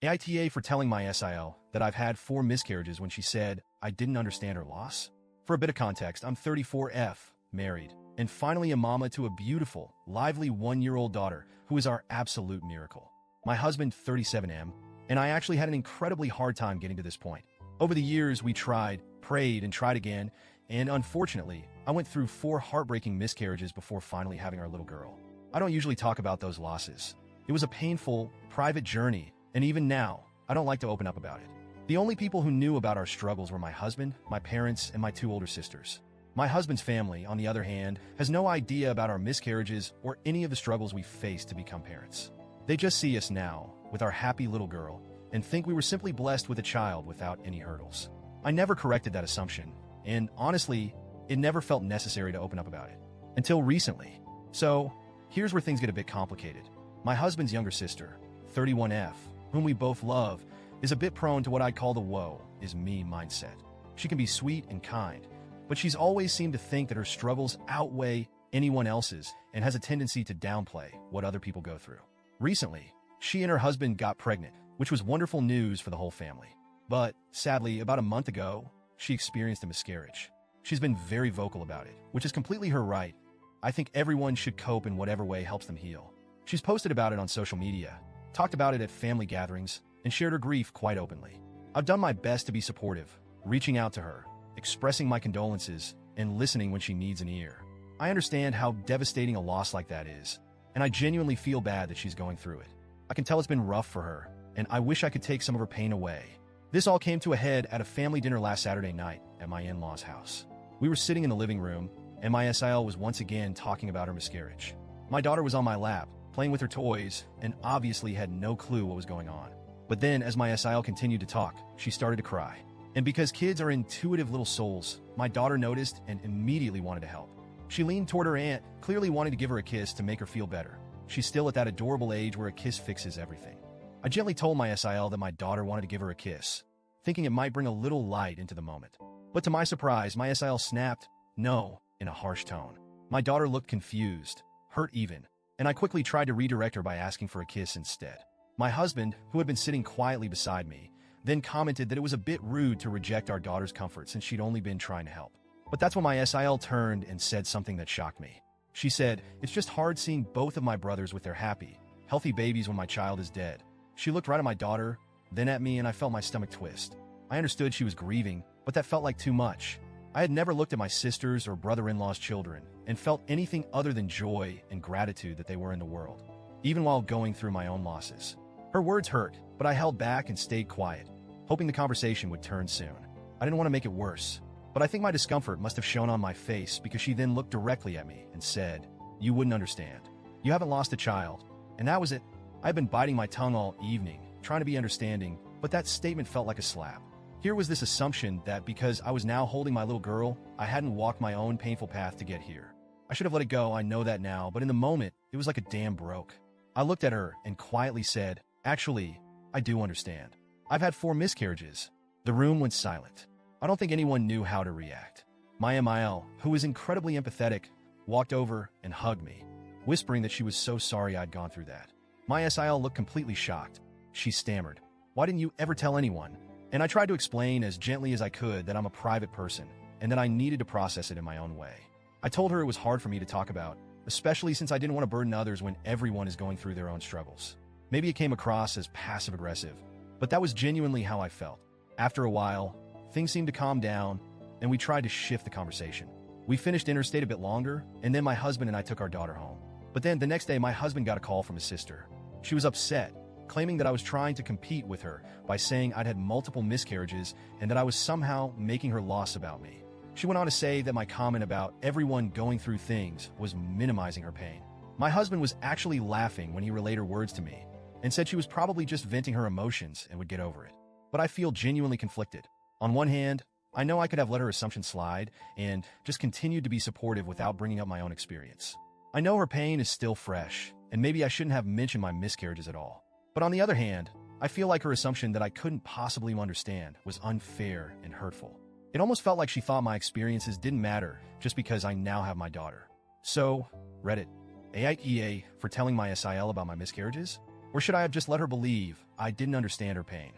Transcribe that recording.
AITA for telling my SIL that I've had 4 miscarriages when she said I didn't understand her loss. For a bit of context, I'm 34F, married, and finally a mama to a beautiful, lively 1-year-old daughter who is our absolute miracle. My husband, 37M, and I actually had an incredibly hard time getting to this point. Over the years, we tried, prayed, and tried again, and unfortunately, I went through 4 heartbreaking miscarriages before finally having our little girl. I don't usually talk about those losses. It was a painful, private journey, and even now, I don't like to open up about it. The only people who knew about our struggles were my husband, my parents, and my 2 older sisters. My husband's family, on the other hand, has no idea about our miscarriages or any of the struggles we faced to become parents. They just see us now, with our happy little girl, and think we were simply blessed with a child without any hurdles. I never corrected that assumption, and honestly, it never felt necessary to open up about it. Until recently. So, here's where things get a bit complicated. My husband's younger sister, 31F, whom we both love, is a bit prone to what I'd call the woe is me mindset. She can be sweet and kind, but she's always seemed to think that her struggles outweigh anyone else's and has a tendency to downplay what other people go through. Recently, she and her husband got pregnant, which was wonderful news for the whole family. But, sadly, about a month ago, she experienced a miscarriage. She's been very vocal about it, which is completely her right. I think everyone should cope in whatever way helps them heal. She's posted about it on social media, talked about it at family gatherings, and shared her grief quite openly. I've done my best to be supportive, reaching out to her, expressing my condolences, and listening when she needs an ear. I understand how devastating a loss like that is, and I genuinely feel bad that she's going through it. I can tell it's been rough for her, and I wish I could take some of her pain away. This all came to a head at a family dinner last Saturday night at my in-laws' house. We were sitting in the living room, and my SIL was once again talking about her miscarriage. My daughter was on my lap, playing with her toys, and obviously had no clue what was going on. But then, as my SIL continued to talk, she started to cry. And because kids are intuitive little souls, my daughter noticed and immediately wanted to help. She leaned toward her aunt, clearly wanting to give her a kiss to make her feel better. She's still at that adorable age where a kiss fixes everything. I gently told my SIL that my daughter wanted to give her a kiss, thinking it might bring a little light into the moment. But to my surprise, my SIL snapped, "No," in a harsh tone. My daughter looked confused, hurt even, and I quickly tried to redirect her by asking for a kiss instead. My husband, who had been sitting quietly beside me, then commented that it was a bit rude to reject our daughter's comfort since she'd only been trying to help. But that's when my SIL turned and said something that shocked me. She said, "It's just hard seeing both of my brothers with their happy, healthy babies when my child is dead." She looked right at my daughter, then at me, and I felt my stomach twist. I understood she was grieving, but that felt like too much. I had never looked at my sisters or brother-in-law's children and felt anything other than joy and gratitude that they were in the world, even while going through my own losses. Her words hurt, but I held back and stayed quiet, hoping the conversation would turn soon. I didn't want to make it worse, but I think my discomfort must have shown on my face because she then looked directly at me and said, "You wouldn't understand. You haven't lost a child." And that was it. I had been biting my tongue all evening, trying to be understanding, but that statement felt like a slap. Here was this assumption that because I was now holding my little girl, I hadn't walked my own painful path to get here. I should have let it go, I know that now, but in the moment, it was like a dam broke. I looked at her and quietly said, "Actually, I do understand. I've had 4 miscarriages." The room went silent. I don't think anyone knew how to react. My MIL, who was incredibly empathetic, walked over and hugged me, whispering that she was so sorry I'd gone through that. My SIL looked completely shocked. She stammered, "Why didn't you ever tell anyone?" And I tried to explain as gently as I could that I'm a private person and that I needed to process it in my own way. I told her it was hard for me to talk about, especially since I didn't want to burden others when everyone is going through their own struggles. Maybe it came across as passive-aggressive, but that was genuinely how I felt. After a while, things seemed to calm down, and we tried to shift the conversation. We finished dinner, stayed a bit longer, and then my husband and I took our daughter home. But then the next day, my husband got a call from his sister. She was upset, claiming that I was trying to compete with her by saying I'd had multiple miscarriages and that I was somehow making her loss about me. She went on to say that my comment about everyone going through things was minimizing her pain. My husband was actually laughing when he relayed her words to me and said she was probably just venting her emotions and would get over it. But I feel genuinely conflicted. On one hand, I know I could have let her assumption slide and just continued to be supportive without bringing up my own experience. I know her pain is still fresh, and maybe I shouldn't have mentioned my miscarriages at all. But on the other hand, I feel like her assumption that I couldn't possibly understand was unfair and hurtful. It almost felt like she thought my experiences didn't matter just because I now have my daughter. So, Reddit, AITA for telling my SIL about my miscarriages? Or should I have just let her believe I didn't understand her pain?